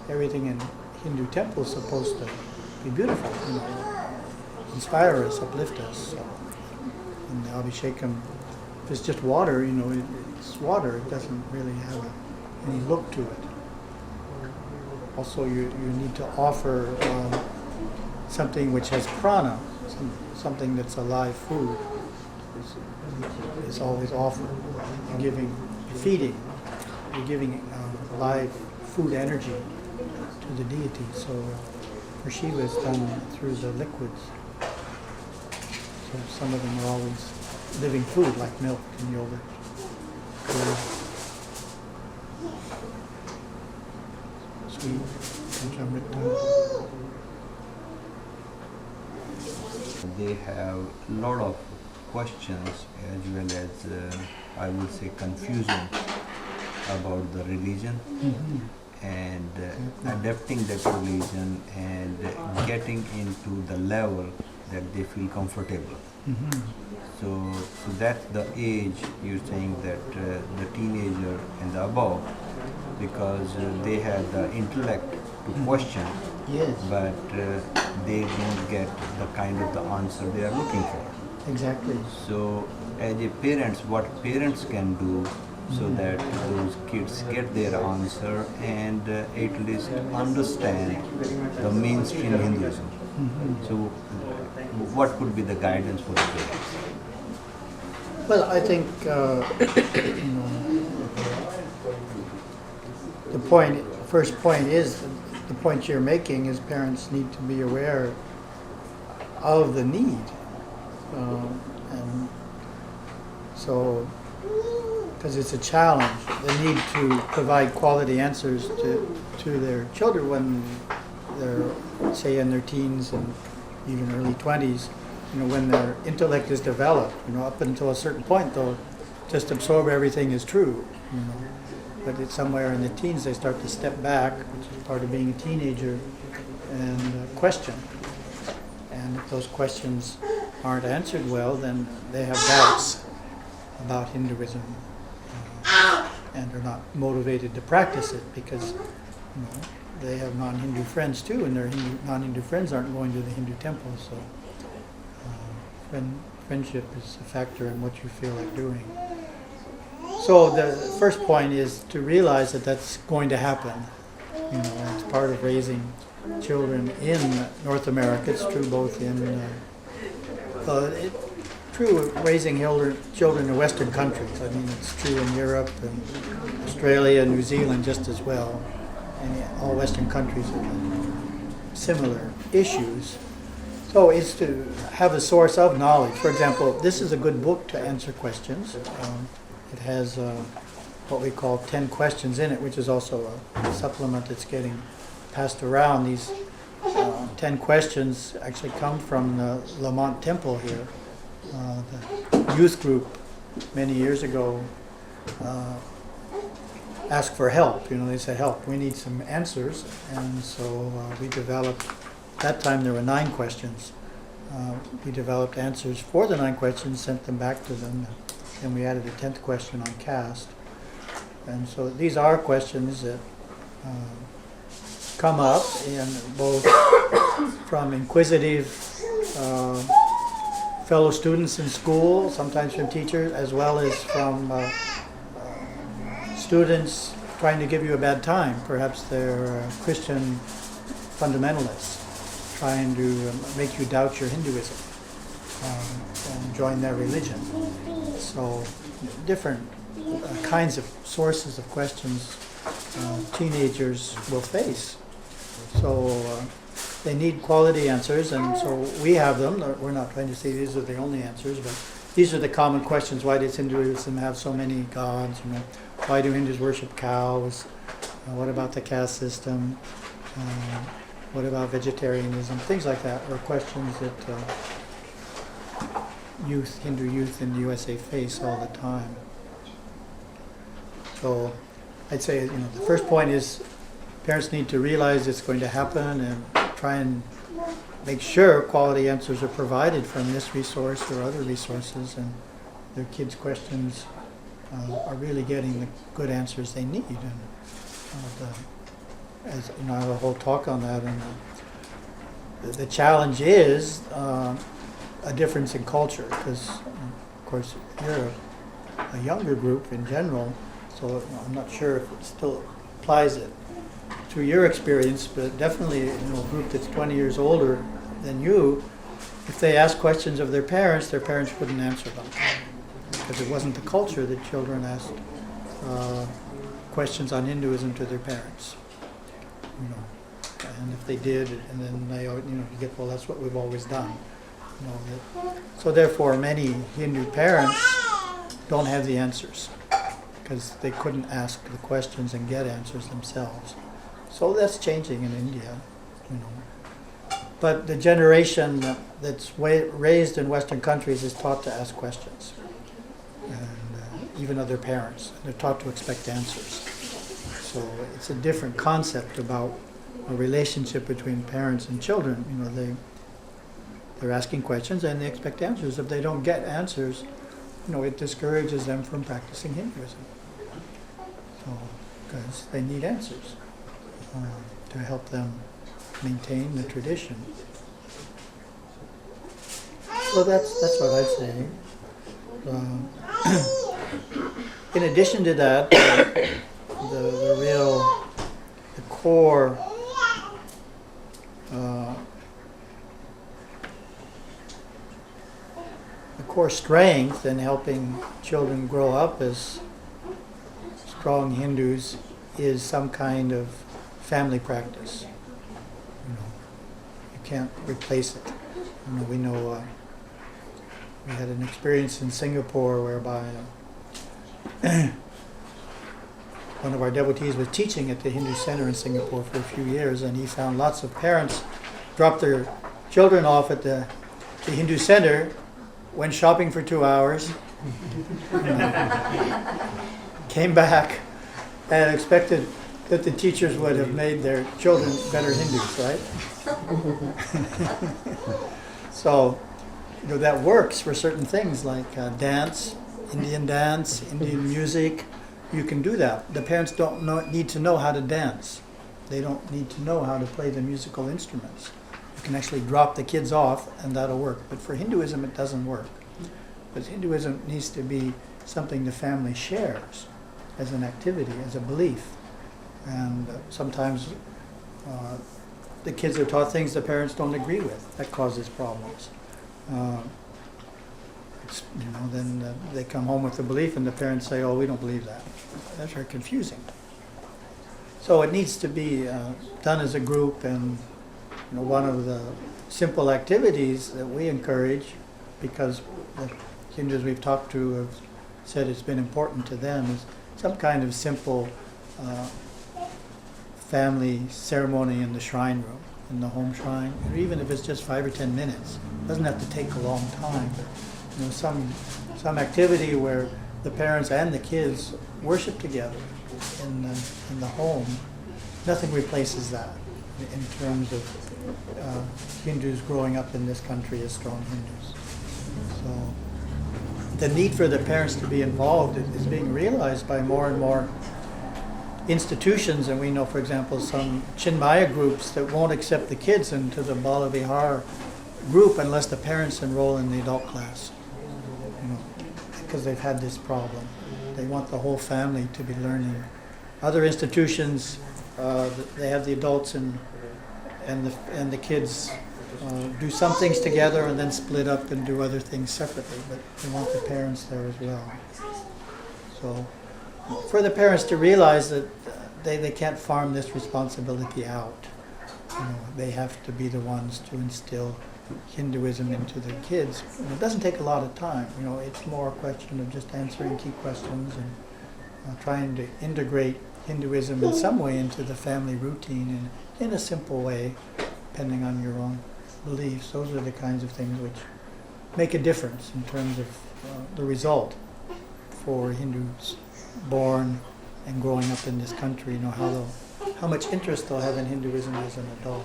everything in Hindu temple is supposed to be beautiful, inspire us, uplift us. So, and the Abhishekam, if it's just water, it's water. It doesn't really have any look to it. Also, you need to offer something which has prana, something that's a live food is always offered. You're giving live food energy to the deity. So for Shiva it's done through the liquids. So some of them are always living food like milk and yogurt. Curd, sweet, panchamrita. They have a lot of questions as well as, I would say, confusion about the religion and adapting that religion and getting into the level that they feel comfortable. So that's the age you're saying that the teenager and the above, because they have the intellect to question, Yes. but they don't get the kind of the answer they are looking for. Exactly. So as a parents, what parents can do so that those kids get their answer and at least understand the mainstream Hinduism. So what could be the guidance for the parents? Well, I think first point is, the point you're making is parents need to be aware of the need. And so, because it's a challenge, the need to provide quality answers to their children when they're, say, in their teens and even early 20s, when their intellect is developed, up until a certain point they'll just absorb everything as true, But it's somewhere in the teens they start to step back, which is part of being a teenager, and question. And if those questions aren't answered well, then they have doubts about Hinduism and are not motivated to practice it because they have non-Hindu friends too, and their non-Hindu friends aren't going to the Hindu temple. So friendship is a factor in what you feel like doing. So the first point is to realize that that's going to happen. It's part of raising children in North America. It's true both in true raising children in Western countries. I mean, it's true in Europe and Australia and New Zealand just as well. And all Western countries have similar issues. So it's to have a source of knowledge. For example, this is a good book to answer questions. It has what we call 10 questions in it, which is also a supplement that's getting passed around. These 10 questions actually come from the Lamont Temple here. The youth group many years ago asked for help. They said, help, we need some answers. And so we developed, at that time there were 9 questions. We developed answers for the 9 questions, sent them back to them, and we added a 10th question on caste. And so these are questions that come up in both from inquisitive fellow students in school, sometimes from teachers, as well as from students trying to give you a bad time. Perhaps they're Christian fundamentalists trying to make you doubt your Hinduism and join their religion. So different kinds of sources of questions teenagers will face. So they need quality answers, and so we have them. We're not trying to say these are the only answers, but these are the common questions. Why does Hinduism have so many gods? Why do Hindus worship cows? What about the caste system? What about vegetarianism? Things like that are questions that Hindu youth in the USA face all the time. So I'd say, the first point is parents need to realize it's going to happen and try and make sure quality answers are provided from this resource or other resources, and their kids' questions are really getting the good answers they need. And as you know, I have a whole talk on that, and the challenge is a difference in culture, because of course you're a younger group in general, so I'm not sure if it still applies it to your experience, but definitely a group that's 20 years older than you, if they ask questions of their parents wouldn't answer them, because it wasn't the culture that children asked questions on Hinduism to their parents. And if they did, and then they, you get, well, that's what we've always done. So therefore, many Hindu parents don't have the answers, because they couldn't ask the questions and get answers themselves. So that's changing in India, But the generation that's raised in Western countries is taught to ask questions, and even other parents. They're taught to expect answers. So it's a different concept about a relationship between parents and children. They're asking questions and they expect answers. If they don't get answers, it discourages them from practicing Hinduism. So, because they need answers to help them maintain the tradition. So that's what I'd say. In addition to that, the core strength in helping children grow up as strong Hindus is some kind of family practice. You can't replace it. We know we had an experience in Singapore whereby one of our devotees was teaching at the Hindu Center in Singapore for a few years, and he found lots of parents drop their children off at the Hindu Center, went shopping for 2 hours, came back, and expected that the teachers would have made their children better Hindus, right? So, that works for certain things like dance, Indian music. You can do that. The parents don't need to know how to dance. They don't need to know how to play the musical instruments. You can actually drop the kids off and that'll work. But for Hinduism, it doesn't work. Because Hinduism needs to be something the family shares as an activity, as a belief. And sometimes the kids are taught things the parents don't agree with. That causes problems. Then they come home with the belief and the parents say, oh, we don't believe that. That's very confusing. So it needs to be done as a group, and one of the simple activities that we encourage, because the Hindus we've talked to have said it's been important to them, is some kind of simple family ceremony in the shrine room, in the home shrine, or even if it's just 5 or 10 minutes. It doesn't have to take a long time. But, some activity where the parents and the kids worship together in the home. Nothing replaces that in terms of Hindus growing up in this country as strong Hindus. So the need for the parents to be involved is being realized by more and more institutions, and we know, for example, some Chinmaya groups that won't accept the kids into the Bala Vihar group unless the parents enroll in the adult class, because they've had this problem. They want the whole family to be learning. Other institutions, they have the adults and the kids do some things together and then split up and do other things separately, but they want the parents there as well. So for the parents to realize that they can't farm this responsibility out. They have to be the ones to instill Hinduism into their kids. It doesn't take a lot of time. It's more a question of just answering key questions and trying to integrate Hinduism in some way into the family routine in a simple way, depending on your own beliefs. Those are the kinds of things which make a difference in terms of the result for Hindus born and growing up in this country. How much interest they'll have in Hinduism as an adult.